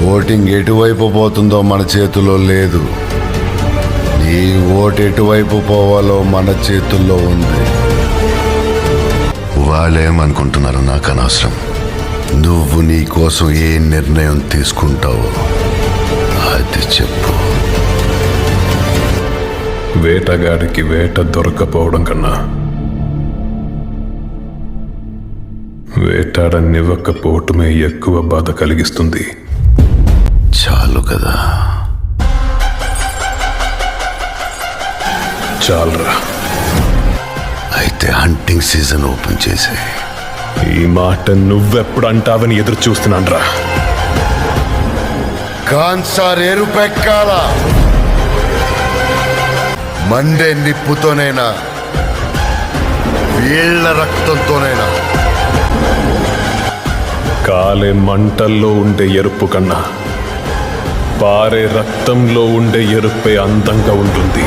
Voting ఎటువైపు పోతుందో మన చేతిలో లేదు. నీ ఓటు ఎటువైపు పోవాలో మన చేతుల్లో ఉంది. వాళ్ళేమనుకుంటున్నారో నాకు అనవసరం. నువ్వు నీ కోసం ఏ నిర్ణయం తీసుకుంటావో అది చెప్పు. వేటగాడికి వేట దొరకపోవడం కన్నా వేటాడనివ్వకపోవటమే ఎక్కువ బాధ కలిగిస్తుంది. చాలు కదా. చాలరా. అయితే హంటింగ్ సీజన్ ఓపెన్ చేసే. ఈ మాట నువ్వెప్పుడు అంటావని ఎదురు చూస్తున్నాన్రా. కాన్సార్ ఎరుపెక్కాల. మండే నిప్పుతోనైనా వీళ్ళ రక్తంతోనైనా. కాలే మంటల్లో ఉండే ఎరుపు కన్నా పారే రక్తంలో ఉండే ఎరుపే అందంగా ఉంటుంది.